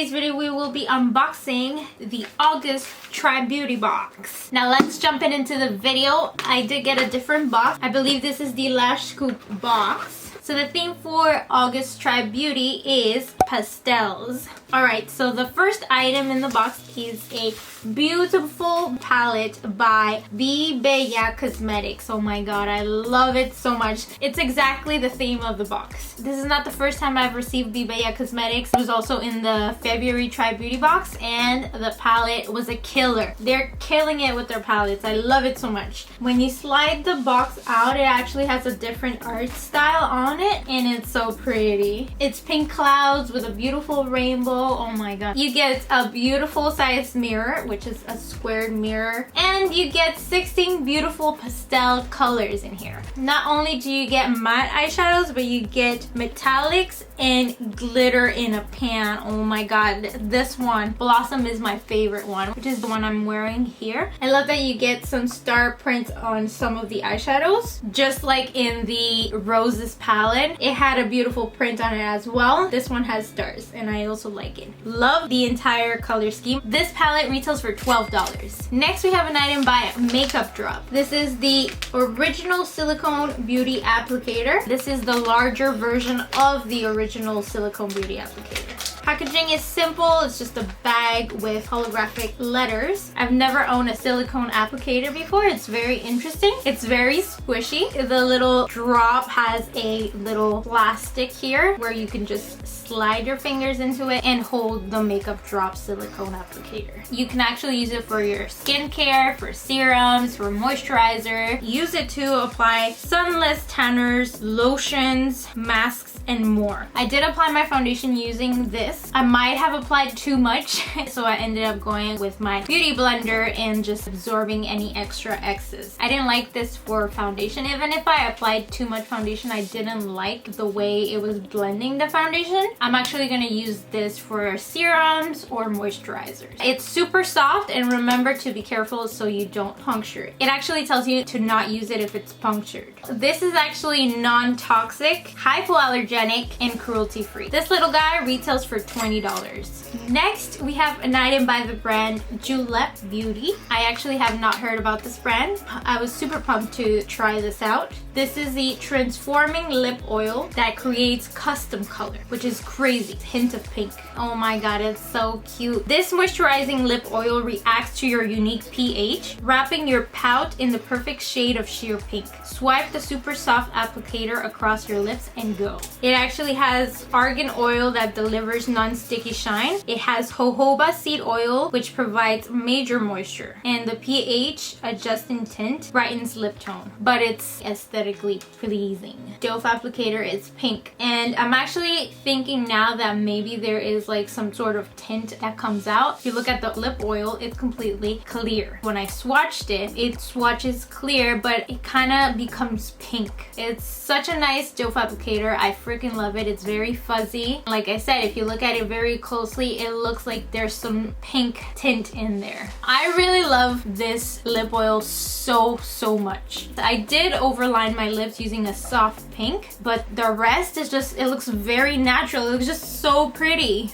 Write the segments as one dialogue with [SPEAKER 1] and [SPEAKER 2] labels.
[SPEAKER 1] today's video we will be unboxing the August Try Beauty box. Now let's jump into the video. I did get a different box. I believe this is the Lash Scoop box. So the theme for August Try Beauty is pastels. Alright, so the first item in the box is a beautiful palette by BeBella Cosmetics. Oh my god, I love it so much. It's exactly the theme of the box. This is not the first time I've received BeBella Cosmetics. It was also in the February Try Beauty box, and the palette was a killer. They're killing it with their palettes. I love it so much. When you slide the box out, it actually has a different art style on it, and it's so pretty. It's pink clouds with a beautiful rainbow. Oh my god. You get a beautiful sized mirror, which is a squared mirror, and you get 16 beautiful pastel colors in here. Not only do you get matte eyeshadows, but you get metallics and glitter in a pan. Oh my god, this one, Blossom, is my favorite one, which is the one I'm wearing here. I love that you get some star print on some of the eyeshadows, just like in the Roses palette. It had a beautiful print on it as well. This one has stars, and I also like it. Love the entire color scheme. This palette retails for $12. Next, we have an item by Makeup Drop. This is the original Silicone Beauty Applicator. This is the larger version of the original Silicone Beauty Applicator. Packaging is simple. It's just a bag with holographic letters. I've never owned a silicone applicator before. It's very interesting. It's very squishy. The little drop has a little plastic here where you can just slide your fingers into it and hold the Makeup Drop silicone applicator. You can actually use it for your skincare, for serums, for moisturizer. Use it to apply sunless tanners, lotions, masks, and more. I did apply my foundation using this. I might have applied too much, so I ended up going with my beauty blender and just absorbing any extra excess. I didn't like this for foundation. Even if I applied too much foundation, I didn't like the way it was blending the foundation. I'm actually going to use this for serums or moisturizers. It's super soft, and remember to be careful so you don't puncture it. It actually tells you to not use it if it's punctured. This is actually non-toxic, hypoallergenic, and cruelty-free. This little guy retails for $20. Next, we have an item by the brand Julep Beauty. I actually have not heard about this brand. I was super pumped to try this out. This is the transforming lip oil that creates custom color, which is crazy. Hint of pink. Oh my god, it's so cute. This moisturizing lip oil reacts to your unique pH, wrapping your pout in the perfect shade of sheer pink. Swipe the super soft applicator across your lips and go. It actually has argan oil that delivers non-sticky shine. It has jojoba seed oil, which provides major moisture, and the pH adjusting tint brightens lip tone, but it's aesthetically pleasing. Doe applicator is pink, and I'm actually thinking now that maybe there is like some sort of tint that comes out. If you look at the lip oil, it's completely clear. When I swatched it, it swatches clear, but it kind of becomes pink. It's such a nice doe applicator. I freaking love it. It's very fuzzy. Like I said, if you look at it very closely, it looks like there's some pink tint in there. I really love this lip oil so much. I did overline my lips using a soft pink, but the rest is just, it looks very natural. It looks just so pretty.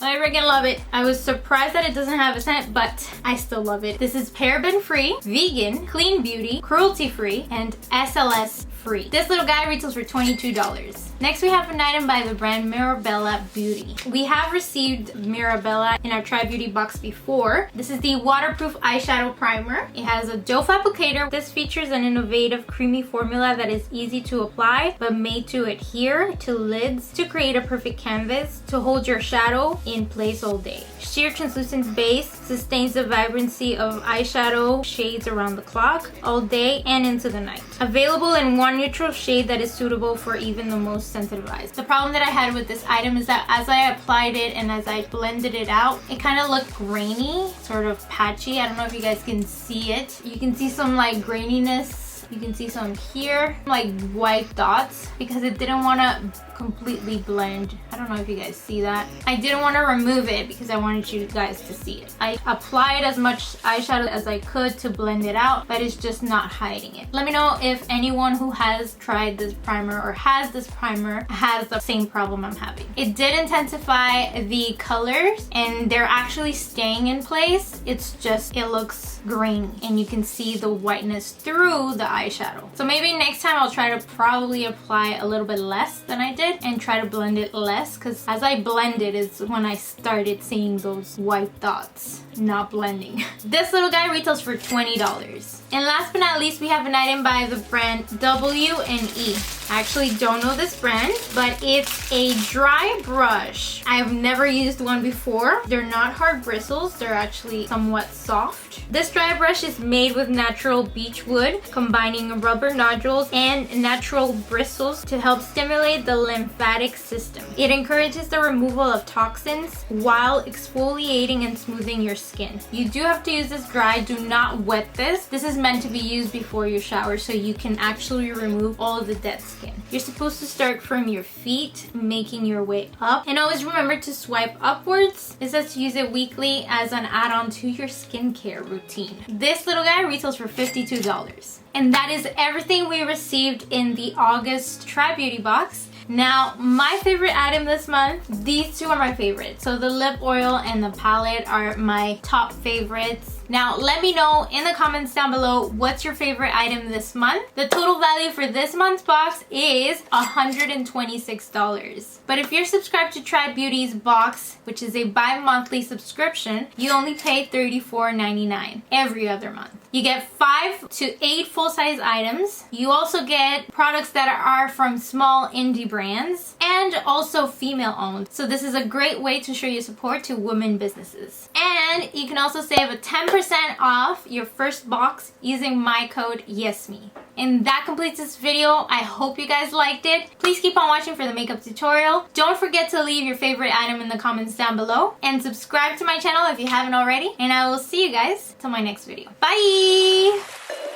[SPEAKER 1] I freaking love it. I was surprised that it doesn't have a scent, but I still love it. This is paraben free, vegan, clean beauty, cruelty free, and SLS free. This little guy retails for $22. Next, we have an item by the brand Mirabella Beauty. We have received Mirabella in our Try Beauty box before. This is the waterproof eyeshadow primer. It has a doe applicator. This features an innovative creamy formula that is easy to apply but made to adhere to lids to create a perfect canvas to hold your shadow in place all day. Sheer translucent base sustains the vibrancy of eyeshadow shades around the clock, all day, and into the night. Available in one neutral shade that is suitable for even the most sensitive eyes. The problem that I had with this item is that as I applied it and as I blended it out, it kind of looked grainy, sort of patchy. I don't know if you guys can see it. You can see some like graininess. You can see some here, like white dots, because it didn't want to completely blend. I don't know if you guys see that. I didn't want to remove it because I wanted you guys to see it. I applied as much eyeshadow as I could to blend it out, but it's just not hiding it. Let me know if anyone who has tried this primer or has this primer has the same problem I'm having. It did intensify the colors and they're actually staying in place. It's just, it looks grainy and you can see the whiteness through the eyeshadow. So maybe next time I'll try to probably apply a little bit less than I did and try to blend it less, because as I blended is when I started seeing those white dots not blending. This little guy retails for $20. And last but not least, we have an item by the brand W&E. I actually don't know this brand, but it's a dry brush. I've never used one before. They're not hard bristles. They're actually somewhat soft. This dry brush is made with natural beech wood, combining rubber nodules and natural bristles to help stimulate the lymphatic system. It encourages the removal of toxins while exfoliating and smoothing your skin. You do have to use this dry. Do not wet this. This is meant to be used before you shower so you can actually remove all of the dead skin. You're supposed to start from your feet, making your way up. And always remember to swipe upwards. It says to use it weekly as an add-on to your skincare routine. This little guy retails for $52. And that is everything we received in the August Try Beauty box. Now, my favorite item this month, these two are my favorites. So the lip oil and the palette are my top favorites. Now, let me know in the comments down below what's your favorite item this month. The total value for this month's box is $126. But if you're subscribed to Try Beauty's box, which is a bi-monthly subscription, you only pay $34.99 every other month. You get 5 to 8 full-size items. You also get products that are from small indie brands and also female-owned. So this is a great way to show your support to women businesses. And you can also save a 10% off your first box using my code YESME. And that completes this video. I hope you guys liked it. Please keep on watching for the makeup tutorial. Don't forget to leave your favorite item in the comments down below. And subscribe to my channel if you haven't already. And I will see you guys till my next video. Bye!